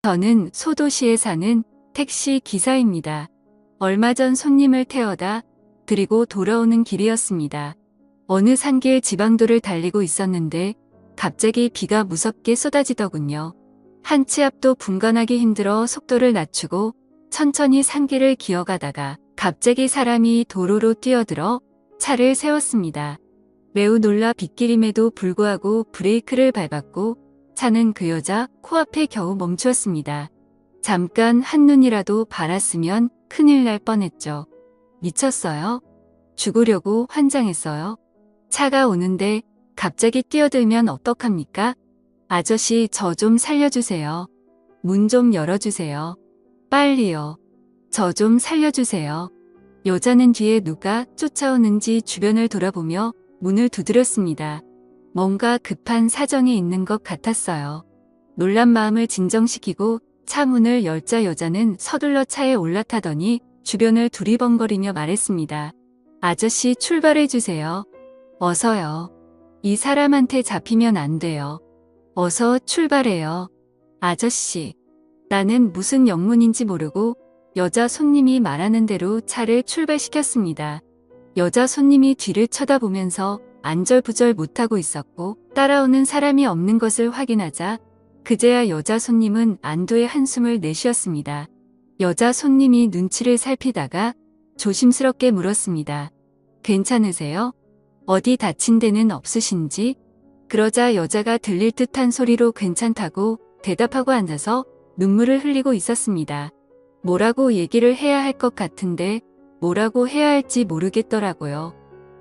저는 소도시에 사는 택시 기사입니다. 얼마 전 손님을 태워다 드리고 돌아오는 길이었습니다. 어느 산길 지방도를 달리고 있었는데 갑자기 비가 무섭게 쏟아지더군요. 한 치 앞도 분간하기 힘들어 속도를 낮추고 천천히 산길을 기어가다가 갑자기 사람이 도로로 뛰어들어 차를 세웠습니다. 매우 놀라 빗길임에도 불구하고 브레이크를 밟았고 차는 그 여자 코앞에 겨우 멈추었습니다. 잠깐 한눈이라도 바랐으면 큰일 날 뻔했죠. 미쳤어요? 죽으려고 환장했어요? 차가 오는데 갑자기 뛰어들면 어떡합니까? 아저씨 저 좀 살려주세요. 문 좀 열어주세요. 빨리요. 저 좀 살려주세요. 여자는 뒤에 누가 쫓아오는지 주변을 돌아보며 문을 두드렸습니다. 뭔가 급한 사정이 있는 것 같았어요. 놀란 마음을 진정시키고 차 문을 열자 여자는 서둘러 차에 올라타더니 주변을 두리번거리며 말했습니다. 아저씨 출발해주세요. 어서요. 이 사람한테 잡히면 안 돼요. 어서 출발해요. 아저씨. 나는 무슨 영문인지 모르고 여자 손님이 말하는 대로 차를 출발시켰습니다. 여자 손님이 뒤를 쳐다보면서 안절부절 못하고 있었고 따라오는 사람이 없는 것을 확인하자 그제야 여자 손님은 안도의 한숨을 내쉬었습니다. 여자 손님이 눈치를 살피다가 조심스럽게 물었습니다. 괜찮으세요? 어디 다친 데는 없으신지? 그러자 여자가 들릴 듯한 소리로 괜찮다고 대답하고 앉아서 눈물을 흘리고 있었습니다. 뭐라고 얘기를 해야 할 것 같은데 뭐라고 해야 할지 모르겠더라고요.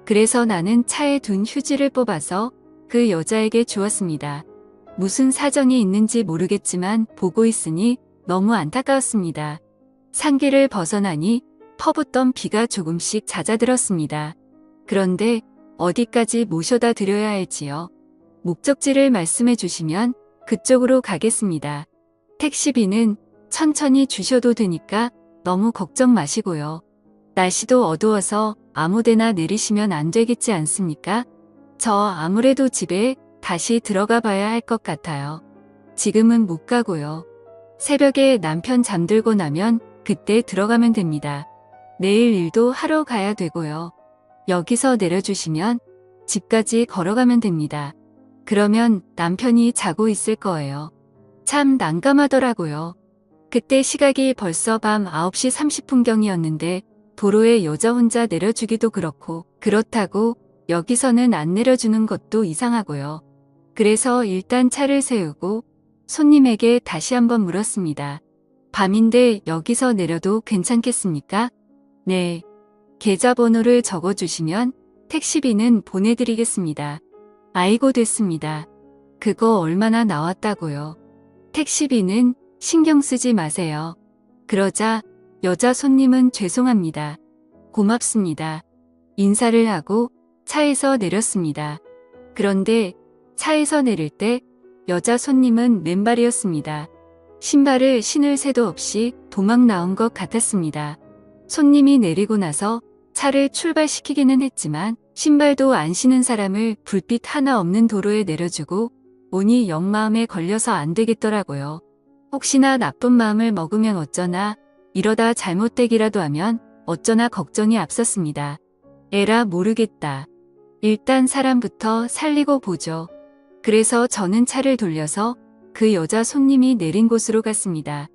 그래서 나는 차에 둔 휴지를 뽑아서 그 여자에게 주었습니다. 무슨 사정이 있는지 모르겠지만 보고 있으니 너무 안타까웠습니다. 산길을 벗어나니 퍼붓던 비가 조금씩 잦아들었습니다. 그런데 어디까지 모셔다 드려야 할지요? 목적지를 말씀해 주시면 그쪽으로 가겠습니다. 택시비는 천천히 주셔도 되니까 너무 걱정 마시고요. 날씨도 어두워서 아무데나 내리시면 안 되겠지 않습니까? 저 아무래도 집에 다시 들어가 봐야 할 것 같아요. 지금은 못 가고요. 새벽에 남편 잠들고 나면 그때 들어가면 됩니다. 내일 일도 하러 가야 되고요. 여기서 내려주시면 집까지 걸어가면 됩니다. 그러면 남편이 자고 있을 거예요. 참 난감하더라고요. 그때 시각이 벌써 밤 9시 30분경이었는데 도로에 여자 혼자 내려주기도 그렇고 그렇다고 여기서는 안 내려주는 것도 이상하고요. 그래서 일단 차를 세우고 손님에게 다시 한번 물었습니다. 밤인데 여기서 내려도 괜찮겠습니까? 네. 계좌번호를 적어주시면 택시비는 보내드리겠습니다. 아이고 됐습니다. 그거 얼마나 나왔다고요? 택시비는 신경 쓰지 마세요. 그러자 여자 손님은 죄송합니다. 고맙습니다. 인사를 하고 차에서 내렸습니다. 그런데 차에서 내릴 때 여자 손님은 맨발이었습니다. 신발을 신을 새도 없이 도망 나온 것 같았습니다. 손님이 내리고 나서 차를 출발시키기는 했지만 신발도 안 신은 사람을 불빛 하나 없는 도로에 내려주고 오니 역마음에 걸려서 안 되겠더라고요. 혹시나 나쁜 마음을 먹으면 어쩌나 이러다 잘못되기라도 하면 어쩌나 걱정이 앞섰습니다. 에라 모르겠다. 일단 사람부터 살리고 보죠. 그래서 저는 차를 돌려서 그 여자 손님이 내린 곳으로 갔습니다.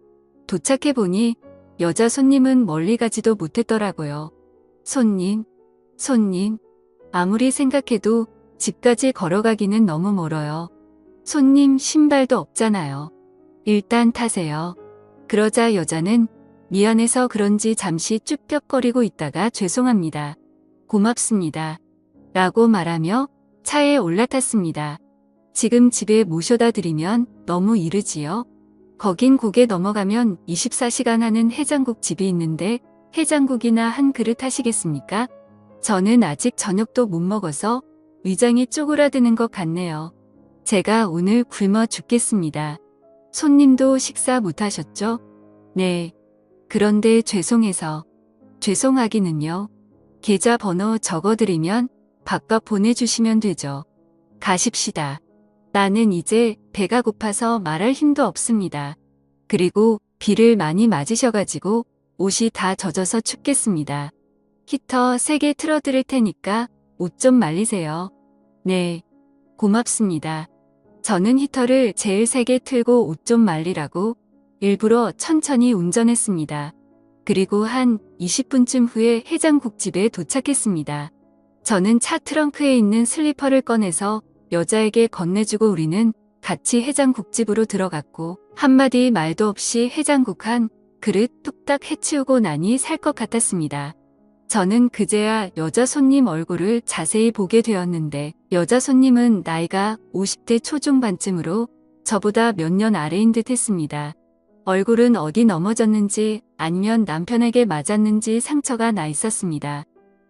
도착해보니 여자 손님은 멀리 가지도 못했더라고요. 손님, 아무리 생각해도 집까지 걸어가기는 너무 멀어요. 손님 신발도 없잖아요. 일단 타세요. 그러자 여자는 미안해서 그런지 잠시 쭈뼛거리고 있다가 죄송합니다. 고맙습니다. 라고 말하며 차에 올라탔습니다. 지금 집에 모셔다 드리면 너무 이르지요? 거긴 고개 넘어가면 24시간 하는 해장국 집이 있는데 해장국이나 한 그릇 하시겠습니까? 저는 아직 저녁도 못 먹어서 위장이 쪼그라드는 것 같네요. 제가 오늘 굶어 죽겠습니다. 손님도 식사 못 하셨죠? 네. 그런데 죄송해서. 죄송하기는요. 계좌번호 적어드리면 바꿔 보내주시면 되죠. 가십시다. 나는 이제 배가 고파서 말할 힘도 없습니다. 그리고 비를 많이 맞으셔가지고 옷이 다 젖어서 춥겠습니다. 히터 세게 틀어드릴 테니까 옷 좀 말리세요. 네, 고맙습니다. 저는 히터를 제일 세게 틀고 옷 좀 말리라고 일부러 천천히 운전했습니다. 그리고 한 20분쯤 후에 해장국집에 도착했습니다. 저는 차 트렁크에 있는 슬리퍼를 꺼내서 여자에게 건네주고 우리는 같이 해장국집으로 들어갔고 한마디 말도 없이 해장국 한 그릇 뚝딱 해치우고 나니 살 것 같았습니다. 저는 그제야 여자 손님 얼굴을 자세히 보게 되었는데 여자 손님은 나이가 50대 초중반쯤으로 저보다 몇 년 아래인 듯 했습니다. 얼굴은 어디 넘어졌는지 아니면 남편에게 맞았는지 상처가 나 있었습니다.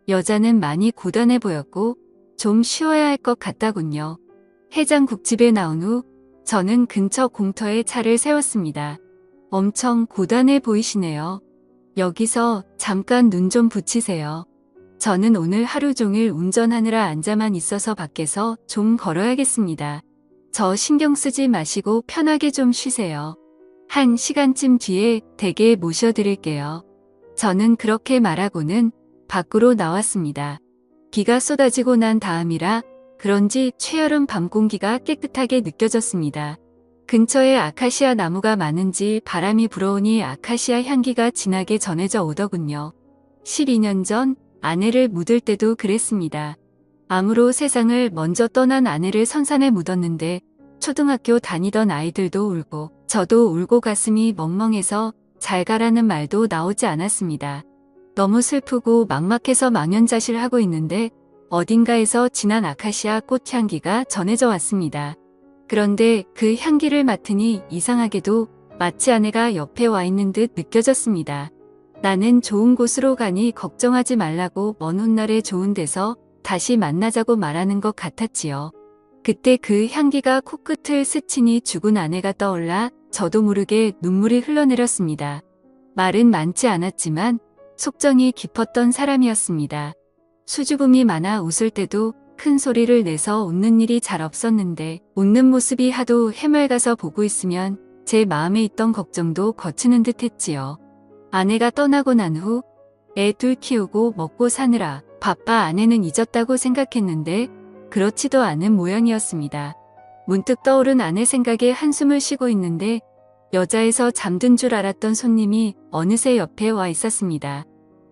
여자는 많이 고단해 보였고 좀 쉬어야 할 것 같다군요. 해장국집에 나온 후 저는 근처 공터에 차를 세웠습니다. 엄청 고단해 보이시네요. 여기서 잠깐 눈 좀 붙이세요. 저는 오늘 하루 종일 운전하느라 앉아만 있어서 밖에서 좀 걸어야겠습니다. 저 신경 쓰지 마시고 편하게 좀 쉬세요. 1시간쯤 뒤에 댁에 모셔드릴게요. 저는 그렇게 말하고는 밖으로 나왔습니다. 비가 쏟아지고 난 다음이라 그런지 최여름 밤 공기가 깨끗하게 느껴졌습니다. 근처에 아카시아 나무가 많은지 바람이 불어오니 아카시아 향기가 진하게 전해져 오더군요. 12년 전 아내를 묻을 때도 그랬습니다. 암으로 세상을 먼저 떠난 아내를 선산에 묻었는데 초등학교 다니던 아이들도 울고 저도 울고 가슴이 멍멍해서 잘 가라는 말도 나오지 않았습니다. 너무 슬프고 막막해서 망연자실하고 있는데 어딘가에서 진한 아카시아 꽃향기가 전해져 왔습니다. 그런데 그 향기를 맡으니 이상하게도 마치 아내가 옆에 와 있는 듯 느껴졌습니다. 나는 좋은 곳으로 가니 걱정하지 말라고 먼 훗날에 좋은 데서 다시 만나자고 말하는 것 같았지요. 그때 그 향기가 코끝을 스치니 죽은 아내가 떠올라 저도 모르게 눈물이 흘러내렸습니다. 말은 많지 않았지만 속정이 깊었던 사람이었습니다. 수줍음이 많아 웃을 때도 큰 소리를 내서 웃는 일이 잘 없었는데 웃는 모습이 하도 해맑아서 보고 있으면 제 마음에 있던 걱정도 거치는 듯 했지요. 아내가 떠나고 난 후 애 둘 키우고 먹고 사느라 바빠 아내는 잊었다고 생각했는데 그렇지도 않은 모양이었습니다. 문득 떠오른 아내 생각에 한숨을 쉬고 있는데 여자에서 잠든 줄 알았던 손님이 어느새 옆에 와 있었습니다.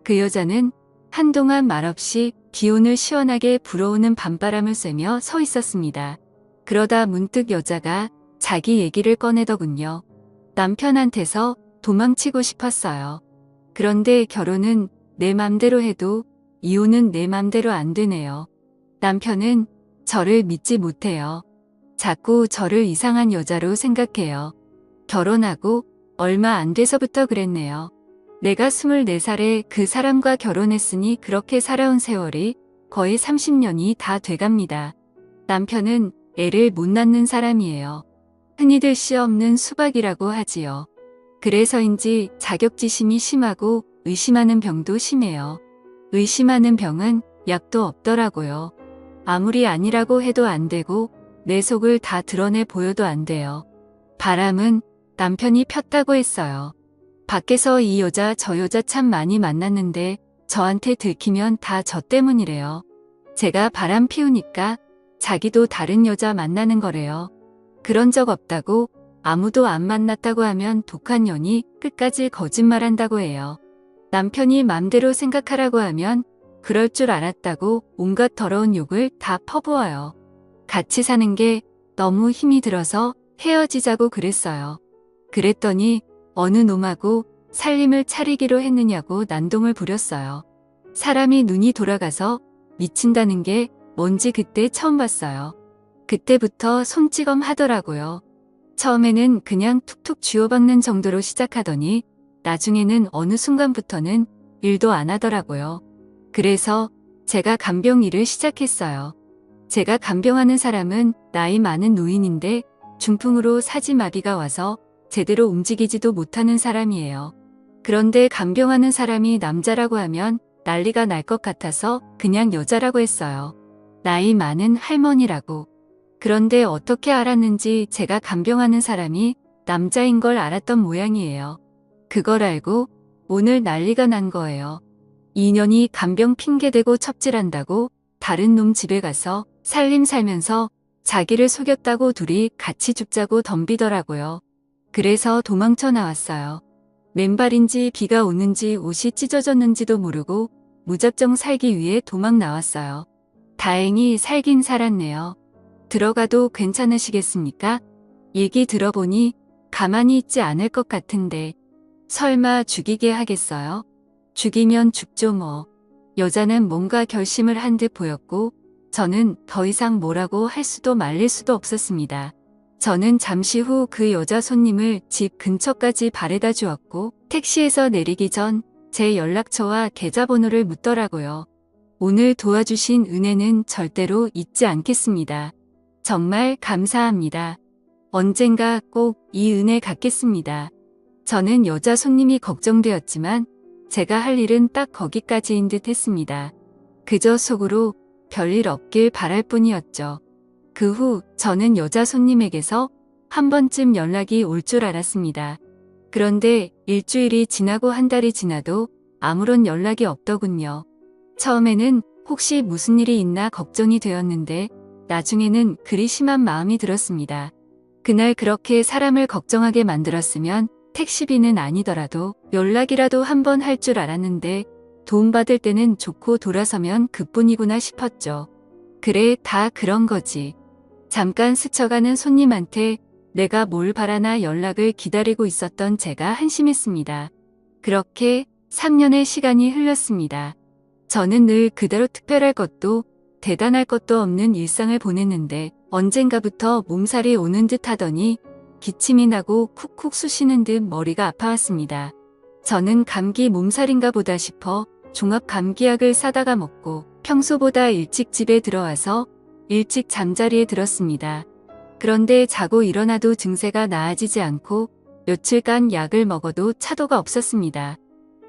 그 여자는 한동안 말없이 기온을 시원하게 불어오는 밤바람을 쐬며 서 있었습니다. 그러다 문득 여자가 자기 얘기를 꺼내더군요. 남편한테서 도망치고 싶었어요. 그런데 결혼은 내 맘대로 해도 이혼은 내 맘대로 안 되네요. 남편은 저를 믿지 못해요. 자꾸 저를 이상한 여자로 생각해요. 결혼하고 얼마 안 돼서부터 그랬네요. 내가 24살에 그 사람과 결혼했으니 그렇게 살아온 세월이 거의 30년이 다 돼갑니다. 남편은 애를 못 낳는 사람이에요. 흔히들 씨 없는 수박이라고 하지요. 그래서인지 자격지심이 심하고 의심하는 병도 심해요. 의심하는 병은 약도 없더라고요. 아무리 아니라고 해도 안 되고 내 속을 다 드러내 보여도 안 돼요. 바람은 남편이 폈다고 했어요. 밖에서 이 여자 저 여자 참 많이 만났는데 저한테 들키면 다 저 때문이래요. 제가 바람 피우니까 자기도 다른 여자 만나는 거래요. 그런 적 없다고 아무도 안 만났다고 하면 독한 년이 끝까지 거짓말한다고 해요. 남편이 맘대로 생각하라고 하면 그럴 줄 알았다고 온갖 더러운 욕을 다 퍼부어요. 같이 사는 게 너무 힘이 들어서 헤어지자고 그랬어요. 그랬더니 어느 놈하고 살림을 차리기로 했느냐고 난동을 부렸어요. 사람이 눈이 돌아가서 미친다는 게 뭔지 그때 처음 봤어요. 그때부터 손찌검 하더라고요. 처음에는 그냥 툭툭 쥐어박는 정도로 시작하더니 나중에는 어느 순간부터는 일도 안 하더라고요. 그래서 제가 간병 일을 시작했어요. 제가 간병하는 사람은 나이 많은 노인인데 중풍으로 사지마비가 와서 제대로 움직이지도 못하는 사람이에요. 그런데 간병하는 사람이 남자라고 하면 난리가 날 것 같아서 그냥 여자라고 했어요. 나이 많은 할머니라고. 그런데 어떻게 알았는지 제가 간병하는 사람이 남자인 걸 알았던 모양이에요. 그걸 알고 오늘 난리가 난 거예요. 2년이 간병 핑계대고 첩질한다고 다른 놈 집에 가서 살림 살면서 자기를 속였다고 둘이 같이 죽자고 덤비더라고요. 그래서 도망쳐 나왔어요. 맨발인지 비가 오는지 옷이 찢어졌는지도 모르고 무작정 살기 위해 도망 나왔어요. 다행히 살긴 살았네요. 들어가도 괜찮으시겠습니까? 얘기 들어보니 가만히 있지 않을 것 같은데 설마 죽이게 하겠어요? 죽이면 죽죠 뭐. 여자는 뭔가 결심을 한 듯 보였고 저는 더 이상 뭐라고 할 수도 말릴 수도 없었습니다. 저는 잠시 후 그 여자 손님을 집 근처까지 바래다 주었고 택시에서 내리기 전 제 연락처와 계좌번호를 묻더라고요. 오늘 도와주신 은혜는 절대로 잊지 않겠습니다. 정말 감사합니다. 언젠가 꼭 이 은혜 갚겠습니다. 저는 여자 손님이 걱정되었지만 제가 할 일은 딱 거기까지인 듯 했습니다. 그저 속으로 별일 없길 바랄 뿐이었죠. 그 후 저는 여자 손님에게서 한 번쯤 연락이 올 줄 알았습니다. 그런데 일주일이 지나고 한 달이 지나도 아무런 연락이 없더군요. 처음에는 혹시 무슨 일이 있나 걱정이 되었는데 나중에는 그리 심한 마음이 들었습니다. 그날 그렇게 사람을 걱정하게 만들었으면 택시비는 아니더라도 연락이라도 한 번 할 줄 알았는데 도움받을 때는 좋고 돌아서면 그뿐이구나 싶었죠. 그래, 다 그런 거지. 잠깐 스쳐가는 손님한테 내가 뭘 바라나 연락을 기다리고 있었던 제가 한심했습니다. 그렇게 3년의 시간이 흘렀습니다. 저는 늘 그대로 특별할 것도 대단할 것도 없는 일상을 보냈는데 언젠가부터 몸살이 오는 듯 하더니 기침이 나고 쿡쿡 쑤시는 듯 머리가 아파왔습니다. 저는 감기 몸살인가 보다 싶어 종합 감기약을 사다가 먹고 평소보다 일찍 집에 들어와서 일찍 잠자리에 들었습니다. 그런데 자고 일어나도 증세가 나아지지 않고 며칠간 약을 먹어도 차도가 없었습니다.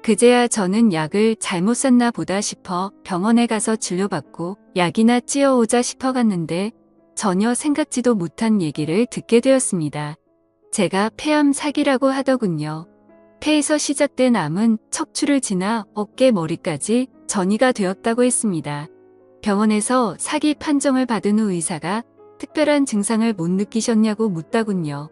그제야 저는 약을 잘못 샀나 보다 싶어 병원에 가서 진료받고 약이나 찌어오자 싶어 갔는데 전혀 생각지도 못한 얘기를 듣게 되었습니다. 제가 폐암 사기라고 하더군요. 폐에서 시작된 암은 척추를 지나 어깨 머리까지 전이가 되었다고 했습니다. 병원에서 사기 판정을 받은 후 의사가 특별한 증상을 못 느끼셨냐고 묻더군요.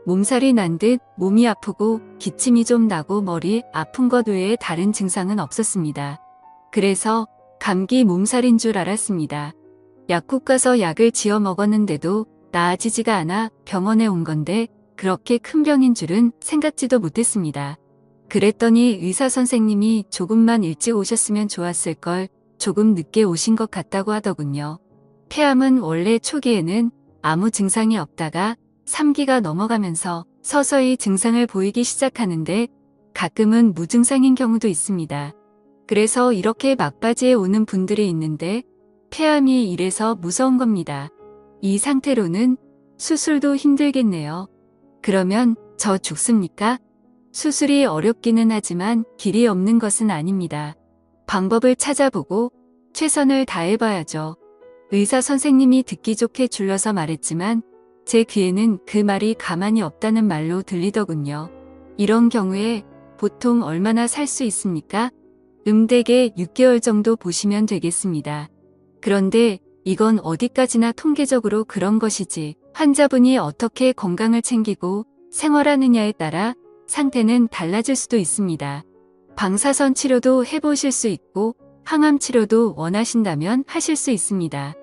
몸살이 난 듯 몸이 아프고 기침이 좀 나고 머리 아픈 것 외에 다른 증상은 없었습니다. 그래서 감기 몸살인 줄 알았습니다. 약국 가서 약을 지어 먹었는데도 나아지지가 않아 병원에 온 건데 그렇게 큰 병인 줄은 생각지도 못했습니다. 그랬더니 의사 선생님이 조금만 일찍 오셨으면 좋았을 걸 조금 늦게 오신 것 같다고 하더군요. 폐암은 원래 초기에는 아무 증상이 없다가 3기가 넘어가면서 서서히 증상을 보이기 시작하는데 가끔은 무증상인 경우도 있습니다. 그래서 이렇게 막바지에 오는 분들이 있는데 폐암이 이래서 무서운 겁니다. 이 상태로는 수술도 힘들겠네요. 그러면 저 죽습니까? 수술이 어렵기는 하지만 길이 없는 것은 아닙니다. 방법을 찾아보고 최선을 다해봐야죠. 의사 선생님이 듣기 좋게 줄여서 말했지만 제 귀에는 그 말이 가만히 없다는 말로 들리더군요. 이런 경우에 보통 얼마나 살 수 있습니까? 대개 6개월 정도 보시면 되겠습니다. 그런데 이건 어디까지나 통계적으로 그런 것이지 환자분이 어떻게 건강을 챙기고 생활하느냐에 따라 상태는 달라질 수도 있습니다. 방사선 치료도 해보실 수 있고 항암 치료도 원하신다면 하실 수 있습니다.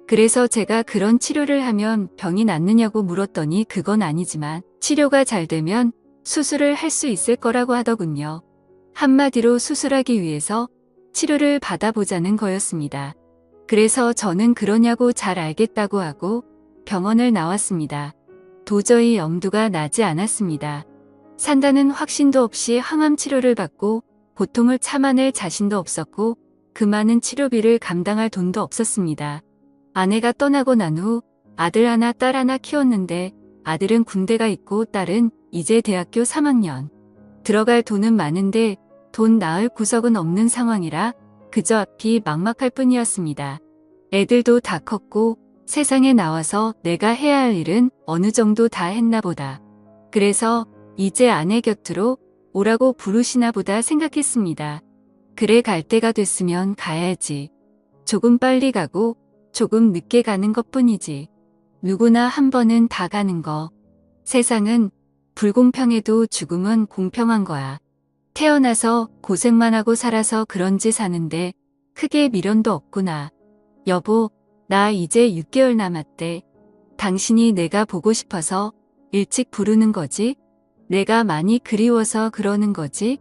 그래서 제가 그런 치료를 하면 병이 낫느냐고 물었더니 그건 아니지만 치료가 잘 되면 수술을 할 수 있을 거라고 하더군요. 한마디로 수술하기 위해서 치료를 받아보자는 거였습니다. 그래서 저는 그러냐고 잘 알겠다고 하고 병원을 나왔습니다. 도저히 엄두가 나지 않았습니다. 산다는 확신도 없이 항암 치료를 받고 고통을 참아낼 자신도 없었고 그 많은 치료비를 감당할 돈도 없었습니다. 아내가 떠나고 난 후 아들 하나 딸 하나 키웠는데 아들은 군대가 있고 딸은 이제 대학교 3학년. 들어갈 돈은 많은데 돈 낳을 구석은 없는 상황이라 그저 앞이 막막할 뿐이었습니다. 애들도 다 컸고 세상에 나와서 내가 해야 할 일은 어느 정도 다 했나 보다. 그래서 이제 아내 곁으로 오라고 부르시나 보다 생각했습니다. 그래 갈 때가 됐으면 가야지. 조금 빨리 가고 조금 늦게 가는 것뿐이지. 누구나 한 번은 다 가는 거. 세상은 불공평해도 죽음은 공평한 거야. 태어나서 고생만 하고 살아서 그런지 사는데 크게 미련도 없구나. 여보, 나 이제 6개월 남았대. 당신이 내가 보고 싶어서 일찍 부르는 거지? 내가 많이 그리워서 그러는 거지?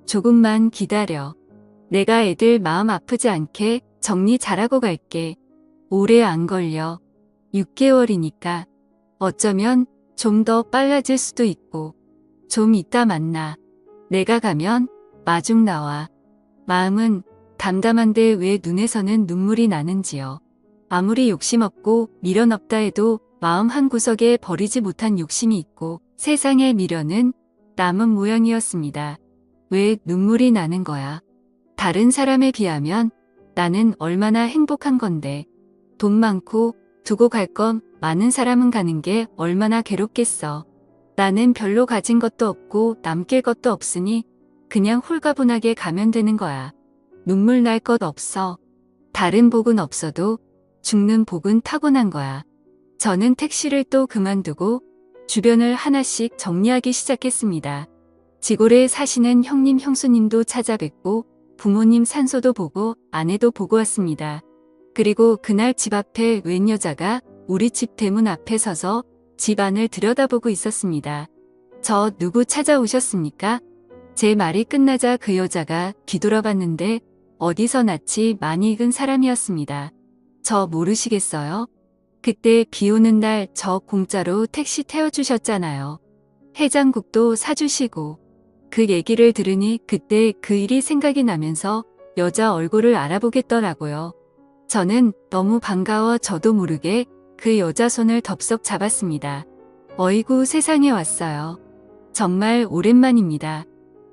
조금만 기다려. 내가 애들 마음 아프지 않게 정리 잘하고 갈게. 오래 안 걸려. 6개월이니까. 어쩌면 좀 더 빨라질 수도 있고. 좀 이따 만나. 내가 가면 마중 나와. 마음은 담담한데 왜 눈에서는 눈물이 나는지요. 아무리 욕심 없고 미련 없다 해도 마음 한구석에 버리지 못한 욕심이 있고 세상의 미련은 남은 모양이었습니다. 왜 눈물이 나는 거야? 다른 사람에 비하면 나는 얼마나 행복한 건데. 돈 많고 두고 갈 건 많은 사람은 가는 게 얼마나 괴롭겠어. 나는 별로 가진 것도 없고 남길 것도 없으니 그냥 홀가분하게 가면 되는 거야. 눈물 날 것 없어. 다른 복은 없어도 죽는 복은 타고난 거야. 저는 택시를 또 그만두고 주변을 하나씩 정리하기 시작했습니다. 지골에 사시는 형님 형수님도 찾아뵙고 부모님 산소도 보고 아내도 보고 왔습니다. 그리고 그날 집 앞에 웬 여자가 우리 집 대문 앞에 서서 집 안을 들여다보고 있었습니다. 저 누구 찾아오셨습니까? 제 말이 끝나자 그 여자가 뒤돌아봤는데 어디서 낯이 많이 익은 사람이었습니다. 저 모르시겠어요? 그때 비 오는 날 저 공짜로 택시 태워주셨잖아요. 해장국도 사주시고. 그 얘기를 들으니 그때 그 일이 생각이 나면서 여자 얼굴을 알아보겠더라고요. 저는 너무 반가워 저도 모르게 그 여자 손을 덥석 잡았습니다. 어이구 세상에 왔어요. 정말 오랜만입니다.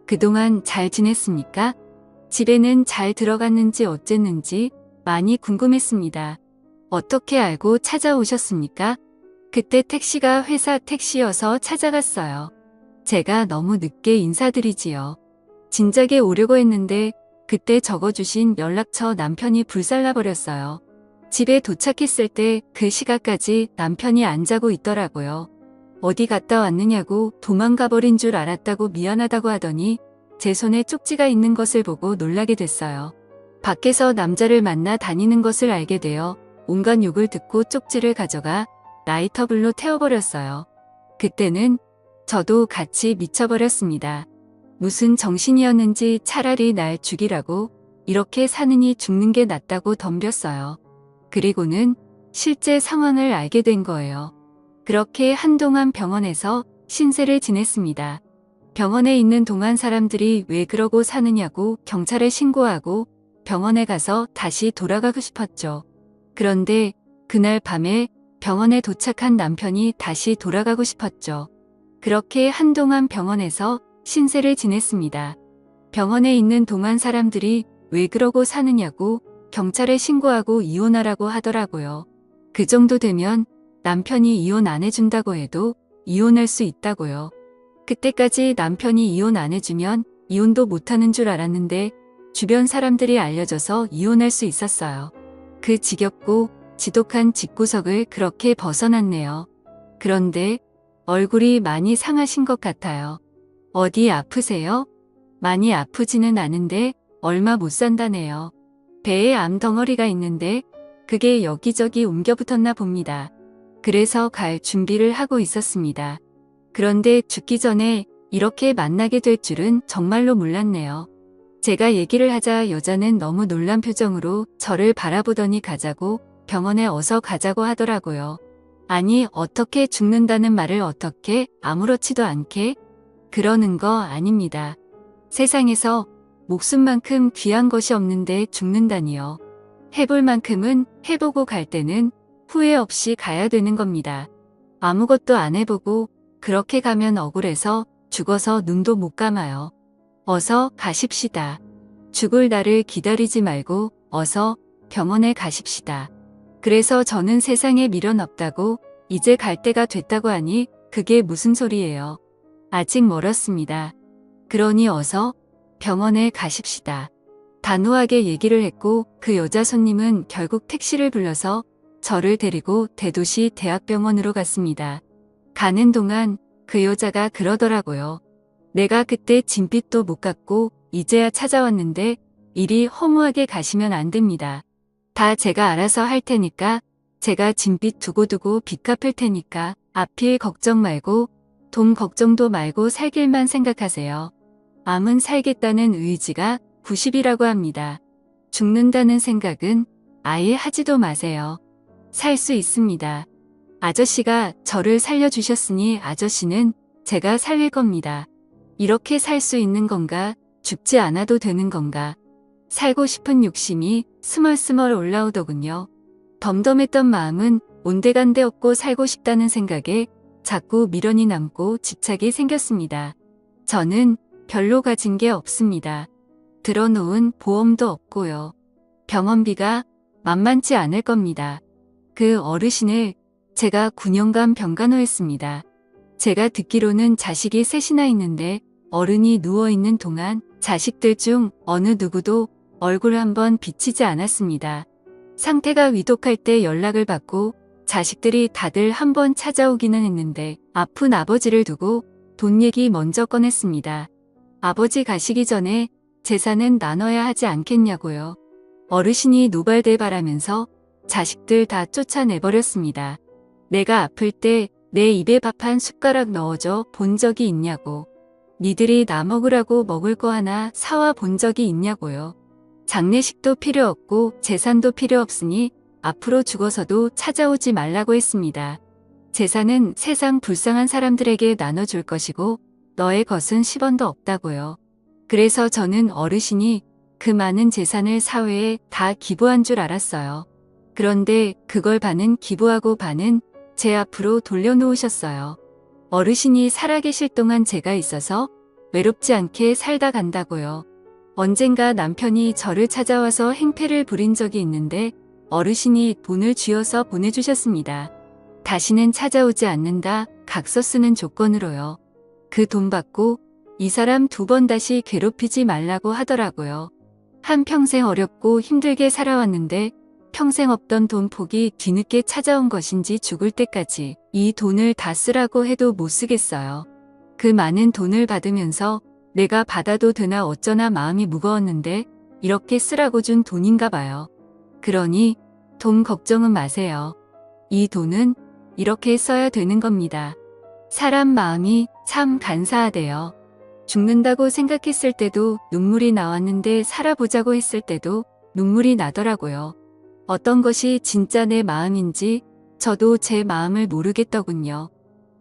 그동안 잘 지냈습니까? 집에는 잘 들어갔는지 어쨌는지 많이 궁금했습니다. 어떻게 알고 찾아오셨습니까? 그때 택시가 회사 택시여서 찾아갔어요. 제가 너무 늦게 인사드리지요. 진작에 오려고 했는데 그때 적어주신 연락처 남편이 불살라버렸어요. 집에 도착했을 때 그 시각까지 남편이 안 자고 있더라고요. 어디 갔다 왔느냐고 도망가버린 줄 알았다고 미안하다고 하더니 제 손에 쪽지가 있는 것을 보고 놀라게 됐어요. 밖에서 남자를 만나 다니는 것을 알게 되어 온갖 욕을 듣고 쪽지를 가져가 라이터불로 태워버렸어요. 그때는 저도 같이 미쳐버렸습니다. 무슨 정신이었는지 차라리 날 죽이라고 이렇게 사느니 죽는 게 낫다고 덤볐어요. 그리고는 실제 상황을 알게 된 거예요. 그렇게 한동안 병원에서 신세를 지냈습니다. 병원에 있는 동안 사람들이 왜 그러고 사느냐고 경찰에 신고하고 병원에 가서 다시 돌아가고 싶었죠. 그런데 그날 밤에 병원에 도착한 남편이 다시 돌아가고 싶었죠. 그렇게 한동안 병원에서 신세를 지냈습니다. 병원에 있는 동안 사람들이 왜 그러고 사느냐고 경찰에 신고하고 이혼하라고 하더라고요. 그 정도 되면 남편이 이혼 안 해준다고 해도 이혼할 수 있다고요. 그때까지 남편이 이혼 안 해주면 이혼도 못하는 줄 알았는데 주변 사람들이 알려줘서 이혼할 수 있었어요. 그 지겹고 지독한 집구석을 그렇게 벗어났네요. 그런데 얼굴이 많이 상하신 것 같아요. 어디 아프세요? 많이 아프지는 않은데 얼마 못 산다네요. 배에 암덩어리가 있는데 그게 여기저기 옮겨 붙었나 봅니다. 그래서 갈 준비를 하고 있었습니다. 그런데 죽기 전에 이렇게 만나게 될 줄은 정말로 몰랐네요. 제가 얘기를 하자 여자는 너무 놀란 표정으로 저를 바라보더니 가자고 병원에 어서 가자고 하더라고요. 아니 어떻게 죽는다는 말을 어떻게 아무렇지도 않게 그러는 거 아닙니다. 세상에서 목숨만큼 귀한 것이 없는데 죽는다니요. 해볼 만큼은 해보고 갈 때는 후회 없이 가야 되는 겁니다. 아무것도 안 해보고 그렇게 가면 억울해서 죽어서 눈도 못 감아요. 어서 가십시다. 죽을 날을 기다리지 말고 어서 병원에 가십시다. 그래서 저는 세상에 미련 없다고 이제 갈 때가 됐다고 하니 그게 무슨 소리예요. 아직 멀었습니다. 그러니 어서 병원에 가십시다. 단호하게 얘기를 했고 그 여자 손님은 결국 택시를 불러서 저를 데리고 대도시 대학병원으로 갔습니다. 가는 동안 그 여자가 그러더라고요. 내가 그때 진빚도 못 갚고 이제야 찾아왔는데 이리 허무하게 가시면 안 됩니다. 다 제가 알아서 할 테니까 제가 진빚 두고두고 빚 갚을 테니까 앞일 걱정 말고 돈 걱정도 말고 살 길만 생각하세요. 암은 살겠다는 의지가 90이라고 합니다. 죽는다는 생각은 아예 하지도 마세요. 살 수 있습니다. 아저씨가 저를 살려주셨으니 아저씨는 제가 살릴 겁니다. 이렇게 살 수 있는 건가? 죽지 않아도 되는 건가? 살고 싶은 욕심이 스멀스멀 올라오더군요. 덤덤했던 마음은 온데간데 없고 살고 싶다는 생각에 자꾸 미련이 남고 집착이 생겼습니다. 저는 별로 가진 게 없습니다. 들어놓은 보험도 없고요. 병원비가 만만치 않을 겁니다. 그 어르신을 제가 9년간 병간호했습니다. 제가 듣기로는 자식이 셋이나 있는데 어른이 누워있는 동안 자식들 중 어느 누구도 얼굴 한번 비치지 않았습니다. 상태가 위독할 때 연락을 받고 자식들이 다들 한번 찾아오기는 했는데 아픈 아버지를 두고 돈 얘기 먼저 꺼냈습니다. 아버지 가시기 전에 재산은 나눠야 하지 않겠냐고요. 어르신이 노발대발하면서 자식들 다 쫓아내버렸습니다. 내가 아플 때 내 입에 밥 한 숟가락 넣어줘 본 적이 있냐고. 니들이 나 먹으라고 먹을 거 하나 사와 본 적이 있냐고요. 장례식도 필요 없고 재산도 필요 없으니 앞으로 죽어서도 찾아오지 말라고 했습니다. 재산은 세상 불쌍한 사람들에게 나눠줄 것이고 너의 것은 10원도 없다고요. 그래서 저는 어르신이 그 많은 재산을 사회에 다 기부한 줄 알았어요. 그런데 그걸 반은 기부하고 반은 제 앞으로 돌려놓으셨어요. 어르신이 살아계실 동안 제가 있어서 외롭지 않게 살다 간다고요. 언젠가 남편이 저를 찾아와서 행패를 부린 적이 있는데 어르신이 돈을 쥐어서 보내주셨습니다. 다시는 찾아오지 않는다 각서 쓰는 조건으로요. 그 돈 받고 이 사람 2번 다시 괴롭히지 말라고 하더라고요. 한평생 어렵고 힘들게 살아왔는데 평생 없던 돈 폭이 뒤늦게 찾아온 것인지 죽을 때까지 이 돈을 다 쓰라고 해도 못 쓰겠어요. 그 많은 돈을 받으면서 내가 받아도 되나 어쩌나 마음이 무거웠는데 이렇게 쓰라고 준 돈인가 봐요. 그러니 돈 걱정은 마세요. 이 돈은 이렇게 써야 되는 겁니다. 사람 마음이 참 간사하대요. 죽는다고 생각했을 때도 눈물이 나왔는데 살아보자고 했을 때도 눈물이 나더라고요. 어떤 것이 진짜 내 마음인지 저도 제 마음을 모르겠더군요.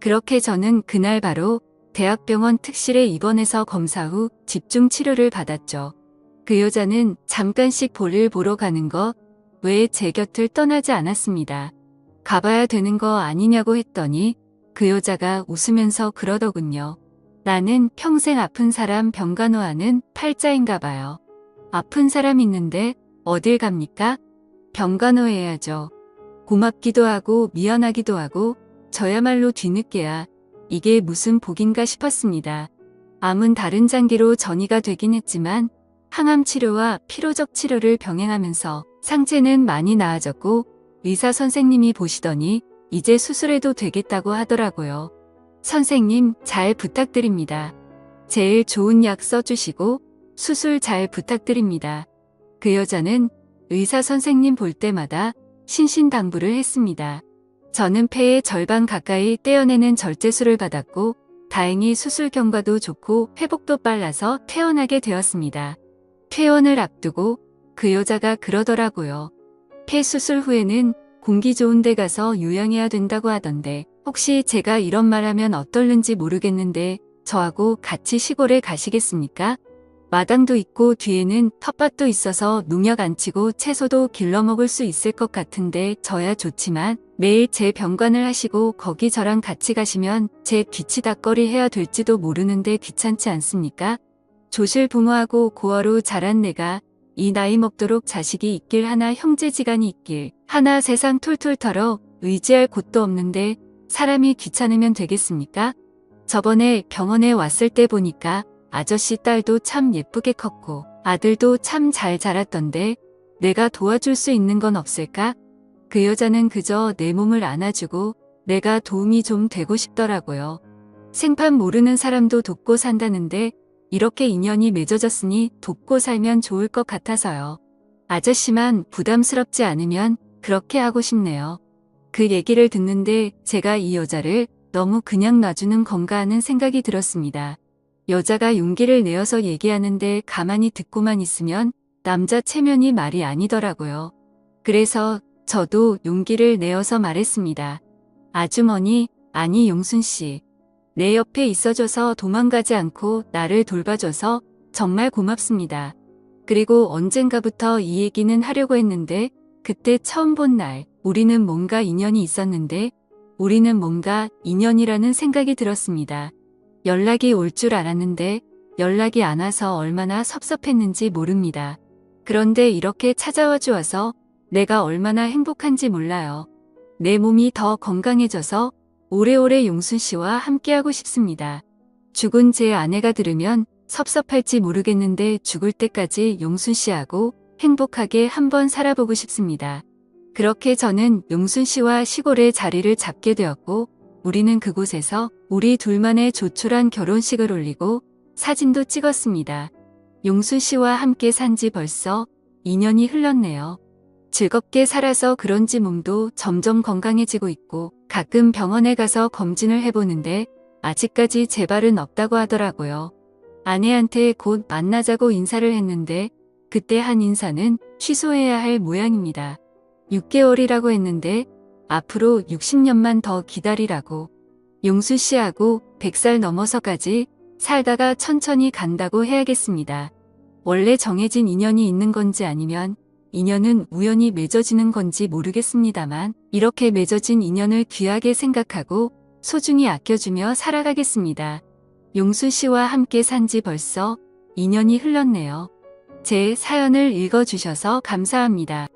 그렇게 저는 그날 바로 대학병원 특실에 입원해서 검사 후 집중 치료를 받았죠. 그 여자는 잠깐씩 볼일 보러 가는 것 외에 제 곁을 떠나지 않았습니다. 가봐야 되는 거 아니냐고 했더니 그 여자가 웃으면서 그러더군요. 나는 평생 아픈 사람 병간호하는 팔자인가 봐요. 아픈 사람 있는데 어딜 갑니까? 병간호해야죠. 고맙기도 하고 미안하기도 하고 저야말로 뒤늦게야 이게 무슨 복인가 싶었습니다. 암은 다른 장기로 전이가 되긴 했지만 항암 치료와 피로적 치료를 병행하면서 상태는 많이 나아졌고 의사 선생님이 보시더니 이제 수술해도 되겠다고 하더라고요. 선생님 잘 부탁드립니다. 제일 좋은 약 써주시고 수술 잘 부탁드립니다. 그 여자는 의사 선생님 볼 때마다 신신당부를 했습니다. 저는 폐의 절반 가까이 떼어내는 절제술을 받았고 다행히 수술 경과도 좋고 회복도 빨라서 퇴원하게 되었습니다. 퇴원을 앞두고 그 여자가 그러더라고요. 폐 수술 후에는 공기 좋은 데 가서 요양해야 된다고 하던데 혹시 제가 이런 말하면 어떨는지 모르겠는데 저하고 같이 시골에 가시겠습니까? 마당도 있고 뒤에는 텃밭도 있어서 농약 안 치고 채소도 길러 먹을 수 있을 것 같은데 저야 좋지만 매일 제 병관을 하시고 거기 저랑 같이 가시면 제 뒤치다꺼리 해야 될지도 모르는데 귀찮지 않습니까? 조실 부모하고 고아로 자란 내가 이 나이 먹도록 자식이 있길 하나 형제지간이 있길 하나 세상 툴툴 털어 의지할 곳도 없는데 사람이 귀찮으면 되겠습니까? 저번에 병원에 왔을 때 보니까 아저씨 딸도 참 예쁘게 컸고 아들도 참 잘 자랐던데 내가 도와줄 수 있는 건 없을까? 그 여자는 그저 내 몸을 안아주고 내가 도움이 좀 되고 싶더라고요. 생판 모르는 사람도 돕고 산다는데 이렇게 인연이 맺어졌으니 돕고 살면 좋을 것 같아서요. 아저씨만 부담스럽지 않으면 그렇게 하고 싶네요. 그 얘기를 듣는데 제가 이 여자를 너무 그냥 놔주는 건가 하는 생각이 들었습니다. 여자가 용기를 내어서 얘기하는데 가만히 듣고만 있으면 남자 체면이 말이 아니더라고요. 그래서 저도 용기를 내어서 말했습니다. 아주머니, 아니 용순 씨. 내 옆에 있어줘서 도망가지 않고 나를 돌봐줘서 정말 고맙습니다. 그리고 언젠가부터 이 얘기는 하려고 했는데 그때 처음 본 날 우리는 뭔가 인연이 있었는데 우리는 뭔가 인연이라는 생각이 들었습니다. 연락이 올 줄 알았는데 연락이 안 와서 얼마나 섭섭했는지 모릅니다. 그런데 이렇게 찾아와 주어서 내가 얼마나 행복한지 몰라요. 내 몸이 더 건강해져서 오래오래 용순 씨와 함께하고 싶습니다. 죽은 제 아내가 들으면 섭섭할지 모르겠는데 죽을 때까지 용순 씨하고 행복하게 한번 살아보고 싶습니다. 그렇게 저는 용순 씨와 시골에 자리를 잡게 되었고 우리는 그곳에서 우리 둘만의 조촐한 결혼식을 올리고 사진도 찍었습니다. 용순 씨와 함께 산 지 벌써 2년이 흘렀네요. 즐겁게 살아서 그런지 몸도 점점 건강해지고 있고 가끔 병원에 가서 검진을 해보는데 아직까지 재발은 없다고 하더라고요. 아내한테 곧 만나자고 인사를 했는데 그때 한 인사는 취소해야 할 모양입니다. 6개월이라고 했는데 앞으로 60년만 더 기다리라고. 용순 씨하고 100살 넘어서까지 살다가 천천히 간다고 해야겠습니다. 원래 정해진 인연이 있는 건지 아니면 인연은 우연히 맺어지는 건지 모르겠습니다만 이렇게 맺어진 인연을 귀하게 생각하고 소중히 아껴주며 살아가겠습니다. 용순 씨와 함께 산 지 벌써 2년이 흘렀네요. 제 사연을 읽어주셔서 감사합니다.